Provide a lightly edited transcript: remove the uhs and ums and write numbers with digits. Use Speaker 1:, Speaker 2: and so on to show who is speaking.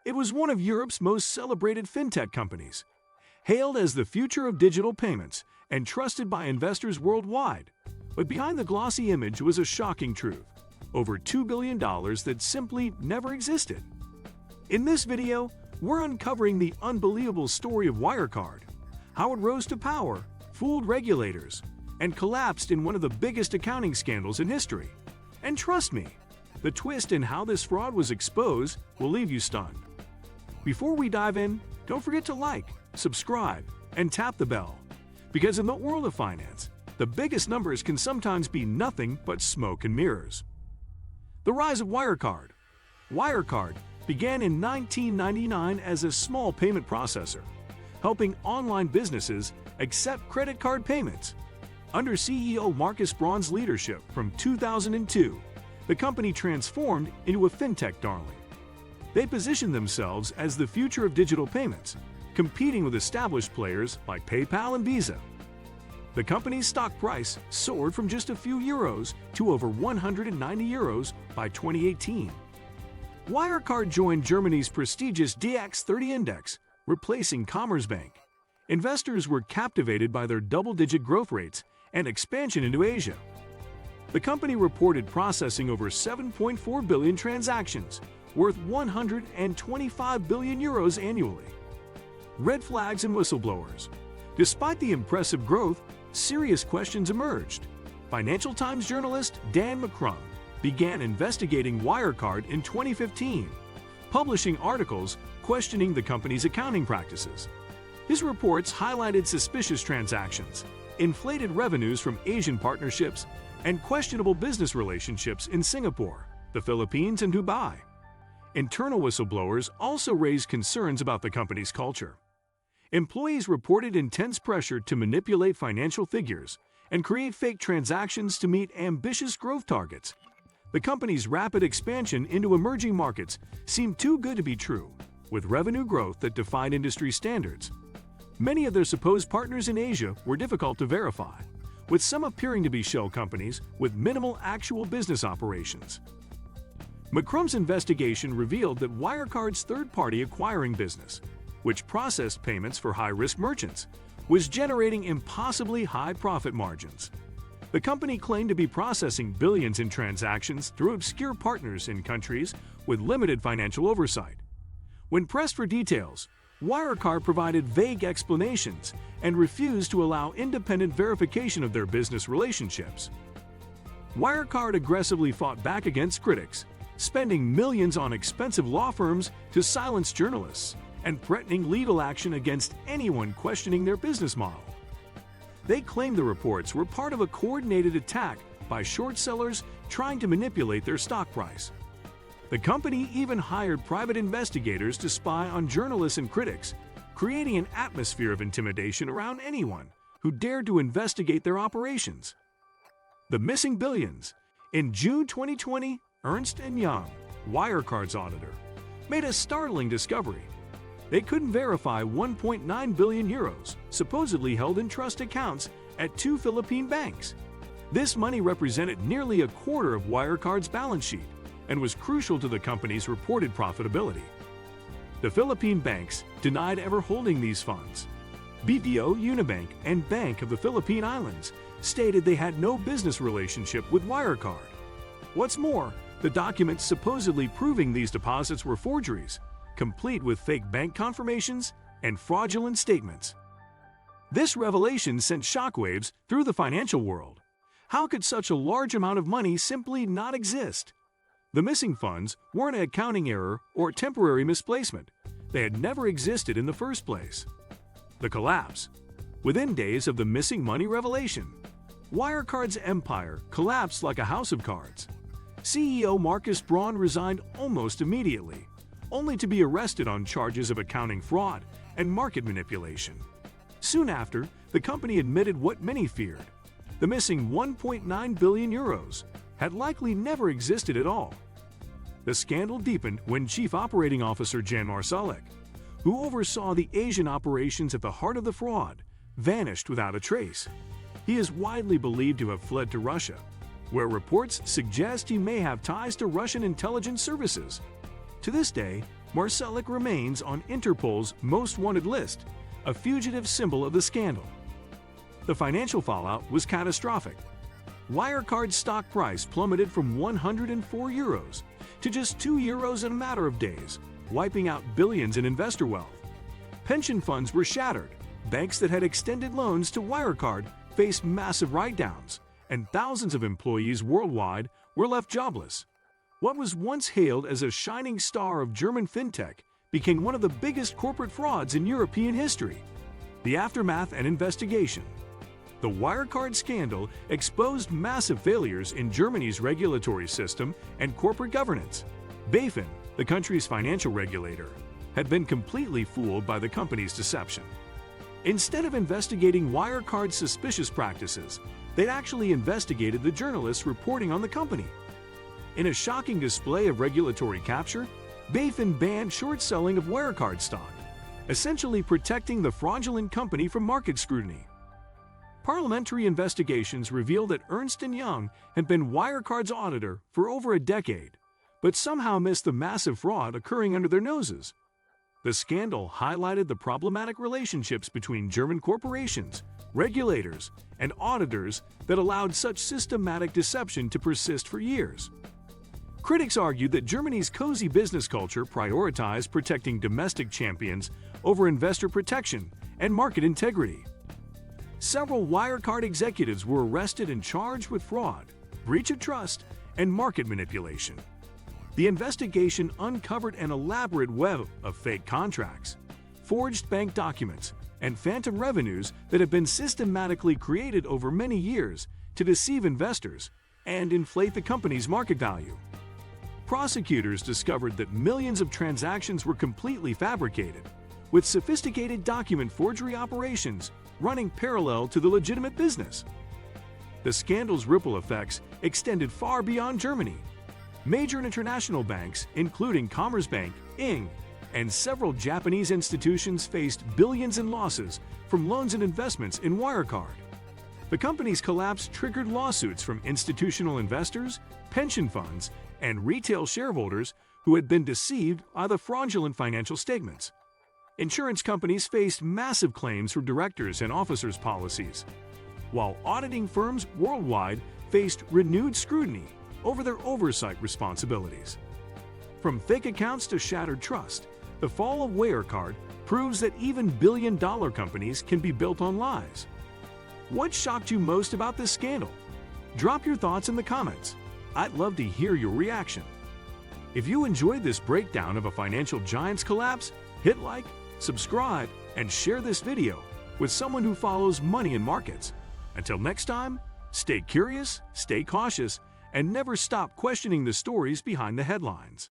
Speaker 1: It was one of Europe's most celebrated fintech companies, hailed as the future of digital payments and trusted by investors worldwide. But behind the glossy image was a shocking truth: over $2 billion that simply never existed. In this video, we're uncovering the unbelievable story of Wirecard, how it rose to power, fooled regulators, and collapsed in one of the biggest accounting scandals in history. And trust me, the twist in how this fraud was exposed will leave you stunned. Before we dive in, don't forget to like, subscribe, and tap the bell. Because in the world of finance, the biggest numbers can sometimes be nothing but smoke and mirrors. The rise of Wirecard. Wirecard began in 1999 as a small payment processor, helping online businesses accept credit card payments. Under CEO Marcus Braun's leadership from 2002, the company transformed into a fintech darling. They positioned themselves as the future of digital payments, competing with established players like PayPal and Visa. The company's stock price soared from just a few euros to over 190 euros by 2018. Wirecard joined Germany's prestigious DAX 30 index, replacing Commerzbank. Investors were captivated by their double-digit growth rates and expansion into Asia. The company reported processing over 7.4 billion transactions, worth 125 billion euros annually. Red flags and whistleblowers. Despite the impressive growth, serious questions emerged. Financial Times journalist Dan McCrum began investigating Wirecard in 2015, publishing articles questioning the company's accounting practices. His reports highlighted suspicious transactions, inflated revenues from Asian partnerships, and questionable business relationships in Singapore, the Philippines, and Dubai. Internal whistleblowers also raised concerns about the company's culture. Employees reported intense pressure to manipulate financial figures and create fake transactions to meet ambitious growth targets. The company's rapid expansion into emerging markets seemed too good to be true, with revenue growth that defied industry standards. Many of their supposed partners in Asia were difficult to verify, with some appearing to be shell companies with minimal actual business operations. McCrum's investigation revealed that Wirecard's third-party acquiring business, which processed payments for high-risk merchants, was generating impossibly high profit margins. The company claimed to be processing billions in transactions through obscure partners in countries with limited financial oversight. When pressed for details, Wirecard provided vague explanations and refused to allow independent verification of their business relationships. Wirecard aggressively fought back against critics, spending millions on expensive law firms to silence journalists and threatening legal action against anyone questioning their business model. They claimed the reports were part of a coordinated attack by short sellers trying to manipulate their stock price. The company even hired private investigators to spy on journalists and critics, creating an atmosphere of intimidation around anyone who dared to investigate their operations. The missing billions. In June 2020, Ernst & Young, Wirecard's auditor, made a startling discovery. They couldn't verify 1.9 billion euros, supposedly held in trust accounts at 2 Philippine banks. This money represented nearly a quarter of Wirecard's balance sheet and was crucial to the company's reported profitability. The Philippine banks denied ever holding these funds. BDO Unibank and Bank of the Philippine Islands stated they had no business relationship with Wirecard. What's more, the documents supposedly proving these deposits were forgeries, complete with fake bank confirmations and fraudulent statements. This revelation sent shockwaves through the financial world. How could such a large amount of money simply not exist? The missing funds weren't an accounting error or temporary misplacement. They had never existed in the first place. The collapse. Within days of the missing money revelation, Wirecard's empire collapsed like a house of cards. CEO Marcus Braun resigned almost immediately, only to be arrested on charges of accounting fraud and market manipulation. Soon after, the company admitted what many feared: the missing 1.9 billion euros had likely never existed at all. The scandal deepened when Chief Operating Officer Jan Marsalek, who oversaw the Asian operations at the heart of the fraud, vanished without a trace. He is widely believed to have fled to Russia, where reports suggest he may have ties to Russian intelligence services. To this day, Marcelic remains on Interpol's most wanted list, a fugitive symbol of the scandal. The financial fallout was catastrophic. Wirecard's stock price plummeted from €104 to just €2 in a matter of days, wiping out billions in investor wealth. Pension funds were shattered. Banks that had extended loans to Wirecard faced massive write-downs, and thousands of employees worldwide were left jobless. What was once hailed as a shining star of German fintech became one of the biggest corporate frauds in European history. The aftermath and investigation. The Wirecard scandal exposed massive failures in Germany's regulatory system and corporate governance. BaFin, the country's financial regulator, had been completely fooled by the company's deception. Instead of investigating Wirecard's suspicious practices, they'd actually investigated the journalists reporting on the company. In a shocking display of regulatory capture, BaFin banned short selling of Wirecard stock, essentially protecting the fraudulent company from market scrutiny. Parliamentary investigations revealed that Ernst & Young had been Wirecard's auditor for over a decade, but somehow missed the massive fraud occurring under their noses. The scandal highlighted the problematic relationships between German corporations, regulators, and auditors that allowed such systematic deception to persist for years. Critics argued that Germany's cozy business culture prioritized protecting domestic champions over investor protection and market integrity. Several Wirecard executives were arrested and charged with fraud, breach of trust, and market manipulation. The investigation uncovered an elaborate web of fake contracts, forged bank documents, and phantom revenues that have been systematically created over many years to deceive investors and inflate the company's market value. Prosecutors discovered that millions of transactions were completely fabricated, with sophisticated document forgery operations running parallel to the legitimate business. The scandal's ripple effects extended far beyond Germany. Major international banks, including Commerzbank, Ing, and several Japanese institutions faced billions in losses from loans and investments in Wirecard. The company's collapse triggered lawsuits from institutional investors, pension funds, and retail shareholders who had been deceived by the fraudulent financial statements. Insurance companies faced massive claims for directors' and officers' policies, while auditing firms worldwide faced renewed scrutiny over their oversight responsibilities. From fake accounts to shattered trust, the fall of Wirecard proves that even billion-dollar companies can be built on lies. What shocked you most about this scandal? Drop your thoughts in the comments. I'd love to hear your reaction. If you enjoyed this breakdown of a financial giant's collapse, hit like, subscribe, and share this video with someone who follows money and markets. Until next time, stay curious, stay cautious, and never stop questioning the stories behind the headlines.